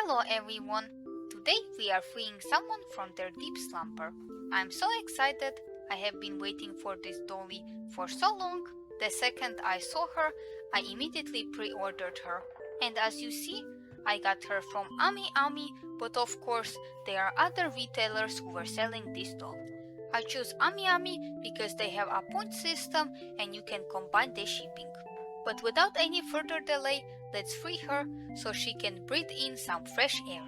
Hello everyone! Today we are freeing someone from their deep slumber. I'm so excited. I have been waiting for this dolly for so long. The second I saw her, I immediately pre-ordered her. And as you see, I got her from Ami, but of course there are other retailers who were selling this doll. I chose Ami because they have a point system and you can combine the shipping. But without any further delay, let's free her so she can breathe in some fresh air.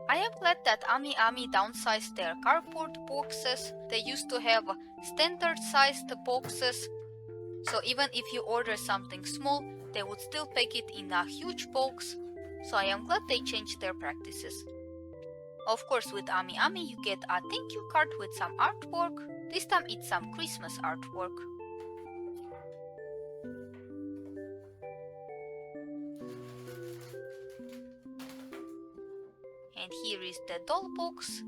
I am glad that Ami downsized their cardboard boxes. They used to have standard sized boxes, so even if you order something small, they would still pack it in a huge box. So I am glad they changed their practices. Of course, with Ami you get a thank you card with some artwork. This time it's some Christmas artwork. And here is the doll box.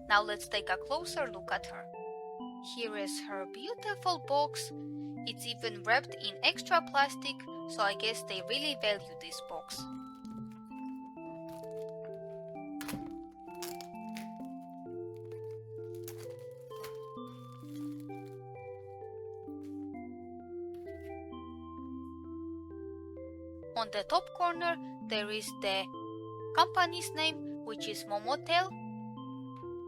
Now let's take a closer look at her. Here is her beautiful box. It's even wrapped in extra plastic, so I guess they really value this box. On the top corner there is the company's name, which is Momotale.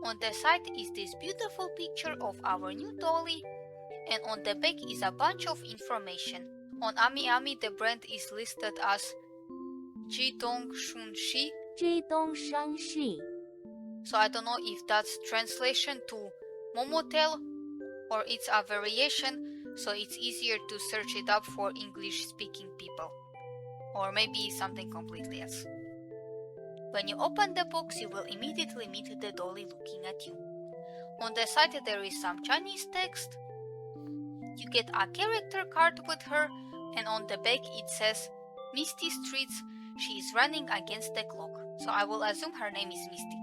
On the side is this beautiful picture of our new dolly, and on the back is a bunch of information. On Ami the brand is listed as Jidongshunshi. So I don't know if that's translation to Momotale or it's a variation, so it's easier to search it up for English speaking people. Or maybe something completely else. When you open the box, you will immediately meet the dolly looking at you. On the side there is some Chinese text. You get a character card with her, and on the back it says Misty Streets. She is running against the clock, so I will assume her name is Misty.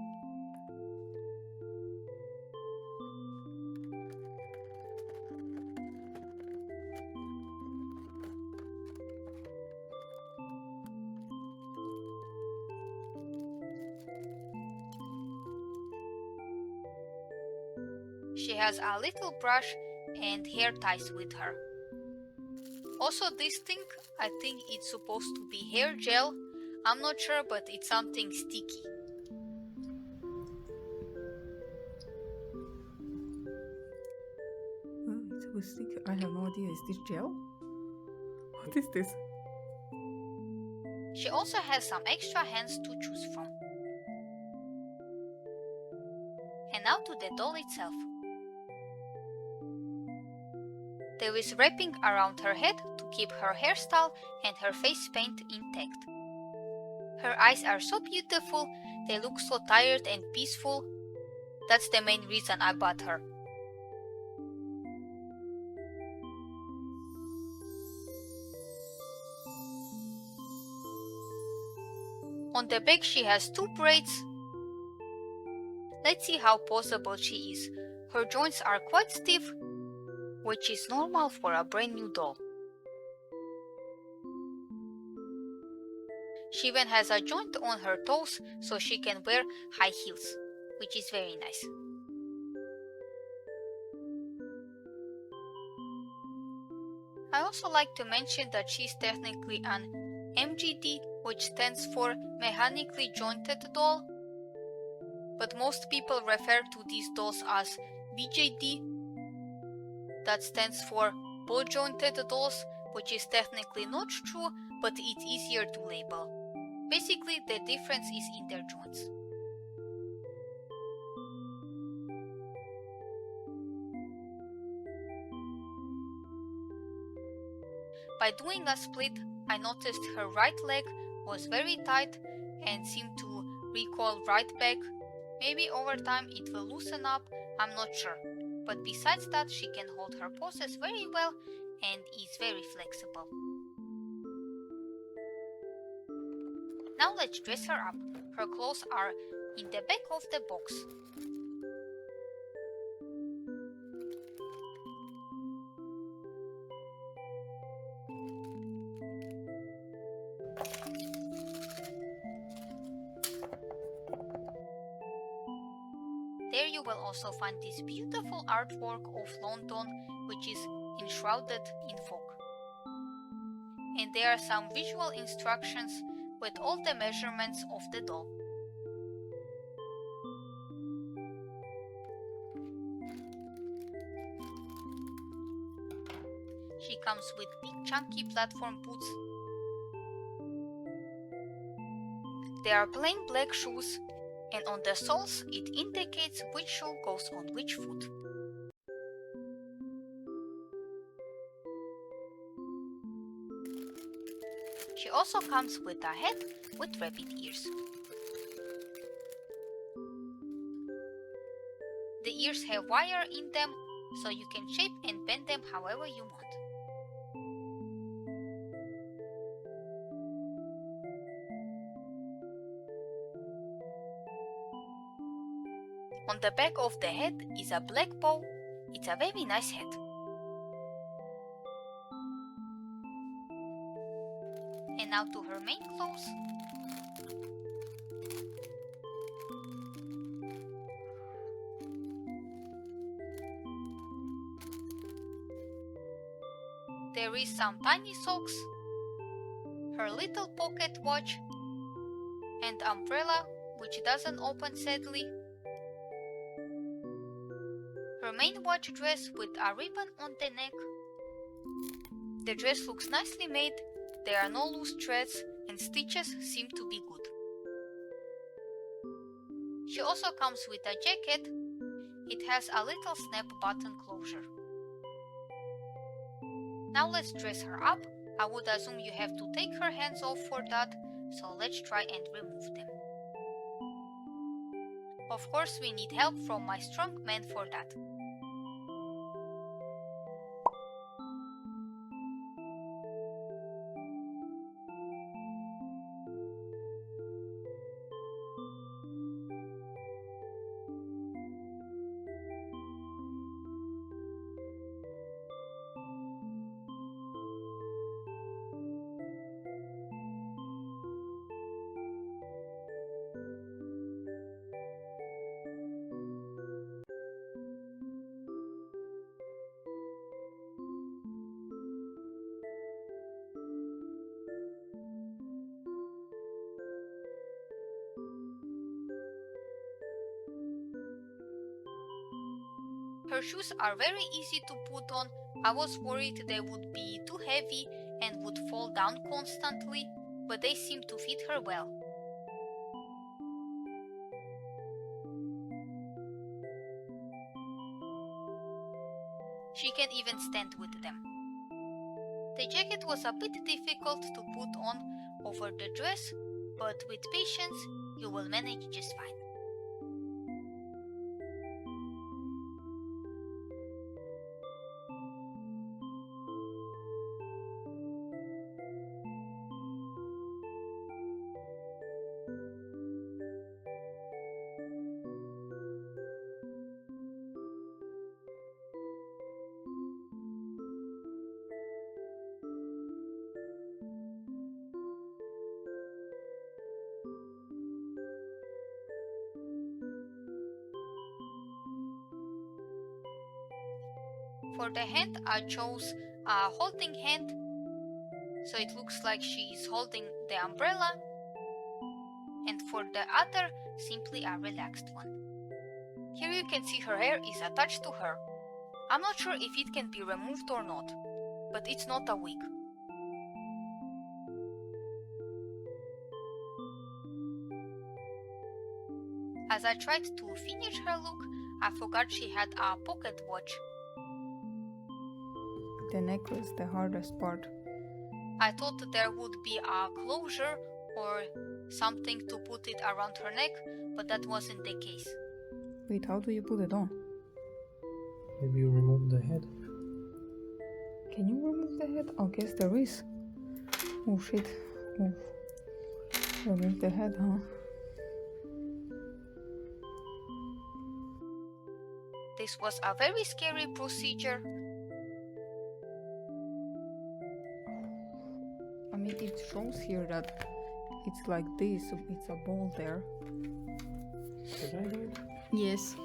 She has a little brush and hair ties with her. Also this thing, I think it's supposed to be hair gel. I'm not sure, but it's something sticky. It was sticky. I have no idea. Is this gel? What is this? She also has some extra hands to choose from. And now to the doll itself. There is wrapping around her head to keep her hairstyle and her face paint intact. Her eyes are so beautiful, they look so tired and peaceful. That's the main reason I bought her. On the back she has two braids. Let's see how poseable she is. Her joints are quite stiff, which is normal for a brand new doll. She even has a joint on her toes so she can wear high heels, which is very nice. I also like to mention that she's technically an MJD, which stands for mechanically jointed doll, but most people refer to these dolls as BJD. That stands for ball jointed dolls, which is technically not true, but it's easier to label. Basically, the difference is in their joints. By doing a split, I noticed her right leg was very tight and seemed to recoil right back. Maybe over time it will loosen up, I'm not sure. But besides that, she can hold her poses very well and is very flexible. Now let's dress her up. Her clothes are in the back of the box. There you will also find this beautiful artwork of London, which is enshrouded in fog. And there are some visual instructions with all the measurements of the doll. She comes with big chunky platform boots. There are plain black shoes, and on the soles it indicates which shoe goes on which foot. She also comes with a hat with rabbit ears. The ears have wire in them, so you can shape and bend them however you want. On the back of the head is a black bow. It's a very nice hat. And now to her main clothes. There is some tiny socks, her little pocket watch, and umbrella, which doesn't open sadly. Her main watch dress with a ribbon on the neck. The dress looks nicely made, there are no loose threads and stitches seem to be good. She also comes with a jacket. It has a little snap button closure. Now let's dress her up. I would assume you have to take her hands off for that, so let's try and remove them. Of course, we need help from my strong man for that. Her shoes are very easy to put on. I was worried they would be too heavy and would fall down constantly, but they seem to fit her well. She can even stand with them. The jacket was a bit difficult to put on over the dress, but with patience you will manage just fine. For the hand, I chose a holding hand, so it looks like she is holding the umbrella, and for the other, simply a relaxed one. Here you can see her hair is attached to her. I'm not sure if it can be removed or not, but it's not a wig. As I tried to finish her look, I forgot she had a pocket watch. The neck was the hardest part. I thought there would be a closure or something to put it around her neck, but that wasn't the case. Wait, how do you put it on? Maybe you remove the head. Can you remove the head? I guess there is. Oh shit. Oh. Remove the head, huh? This was a very scary procedure. I mean, it shows here that it's like this, so it's a ball there. Should I do it? Yes.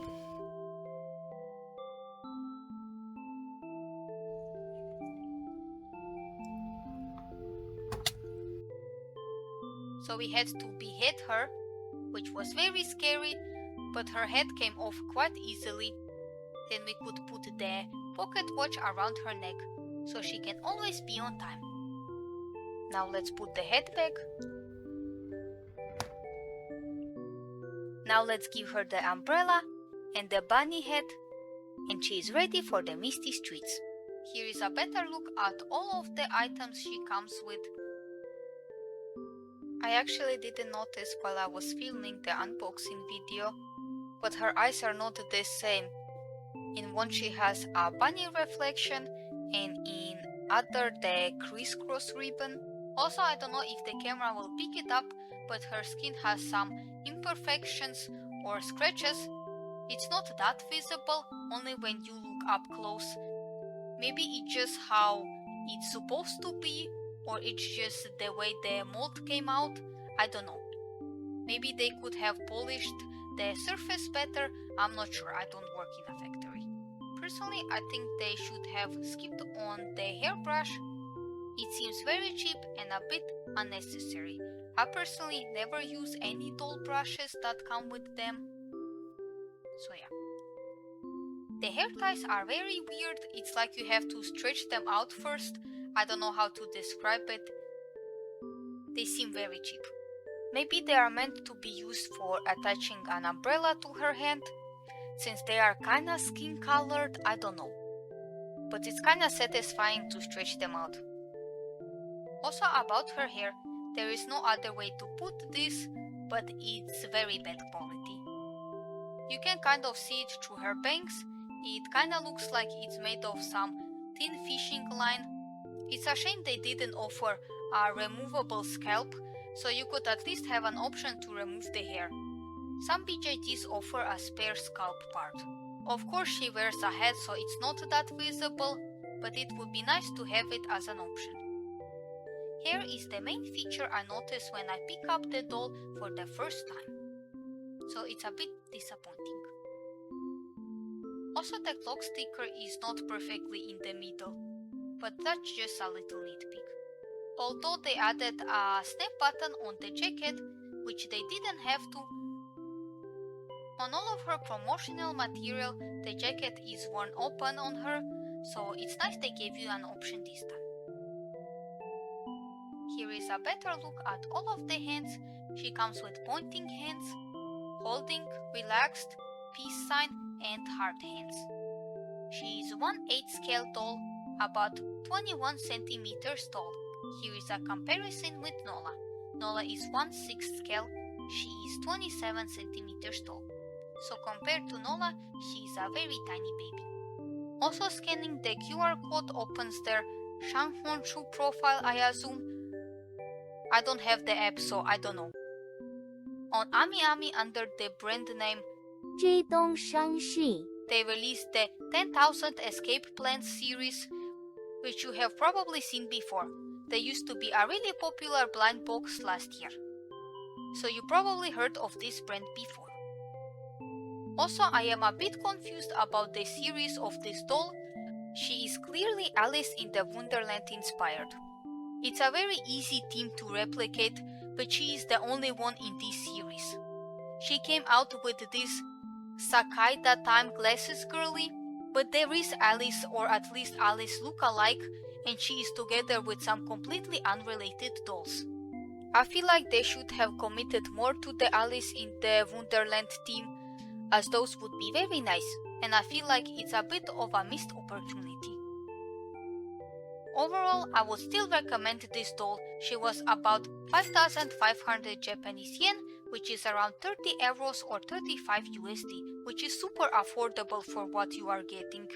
So we had to behead her, which was very scary, but her head came off quite easily. Then we could put the pocket watch around her neck, so she can always be on time. Now let's put the head back. Now let's give her the umbrella and the bunny head, and she is ready for the misty streets. Here is a better look at all of the items she comes with. I actually didn't notice while I was filming the unboxing video, but her eyes are not the same. In one she has a bunny reflection, and in other the crisscross ribbon. Also, I don't know if the camera will pick it up, but her skin has some imperfections or scratches. It's not that visible, only when you look up close. Maybe it's just how it's supposed to be, or it's just the way the mold came out. I don't know. Maybe they could have polished the surface better. I'm not sure, I don't work in a factory. Personally, I think they should have skipped on the hairbrush. It seems very cheap and a bit unnecessary. I personally never use any doll brushes that come with them. So yeah. The hair ties are very weird. It's like you have to stretch them out first. I don't know how to describe it. They seem very cheap. Maybe they are meant to be used for attaching an umbrella to her hand. Since they are kinda skin colored, I don't know. But it's kinda satisfying to stretch them out. Also about her hair, there is no other way to put this, but it's very bad quality. You can kind of see it through her bangs. It kinda looks like it's made of some thin fishing line. It's a shame they didn't offer a removable scalp, so you could at least have an option to remove the hair. Some MJDs offer a spare scalp part. Of course she wears a hat, so it's not that visible, but it would be nice to have it as an option. Hair is the main feature I notice when I pick up the doll for the first time, so it's a bit disappointing. Also, the clock sticker is not perfectly in the middle, but that's just a little nitpick. Although they added a snap button on the jacket, which they didn't have to. On all of her promotional material, the jacket is worn open on her, so it's nice they gave you an option this time. Here is a better look at all of the hands. She comes with pointing hands, holding, relaxed, peace sign, and heart hands. She is 1/8 scale doll, about 21 centimeters tall. Here is a comparison with Nola. Nola is 1/6 scale, she is 27 centimeters tall. So compared to Nola, she is a very tiny baby. Also scanning the QR code opens their Shanghonshu profile, I assume. I don't have the app, so I don't know. On Ami Ami under the brand name 追踪山系 they released the 10,000 Escape Plans series, which you have probably seen before. They used to be a really popular blind box last year, so you probably heard of this brand before. Also, I am a bit confused about the series of this doll. She is clearly Alice in the Wonderland inspired. It's a very easy theme to replicate, but she is the only one in this series. She came out with this Sakai that time glasses girly, but there is Alice, or at least Alice look-alike, and she is together with some completely unrelated dolls. I feel like they should have committed more to the Alice in the Wonderland theme, as those would be very nice, and I feel like it's a bit of a missed opportunity. Overall, I would still recommend this doll. She was about 5,500 Japanese yen, which is around 30 euros or 35 USD, which is super affordable for what you are getting.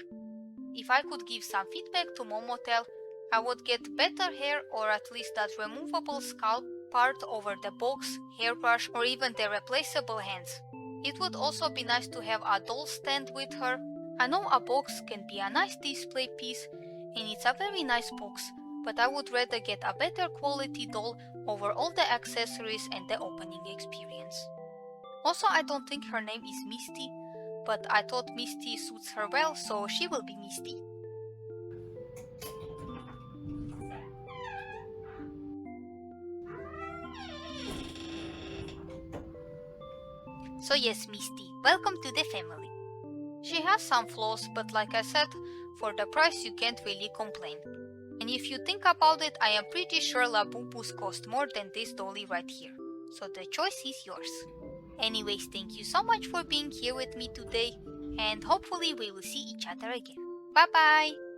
If I could give some feedback to Momotale, I would get better hair, or at least that removable scalp part over the box, hairbrush, or even the replaceable hands. It would also be nice to have a doll stand with her. I know a box can be a nice display piece, and it's a very nice box, but I would rather get a better quality doll over all the accessories and the opening experience. Also, I don't think her name is Misty, but I thought Misty suits her well, so she will be Misty. So yes, Misty, welcome to the family. She has some flaws, but like I said, for the price you can't really complain. And if you think about it, I am pretty sure Labubus cost more than this dolly right here. So the choice is yours. Anyways, thank you so much for being here with me today, and hopefully we will see each other again. Bye bye!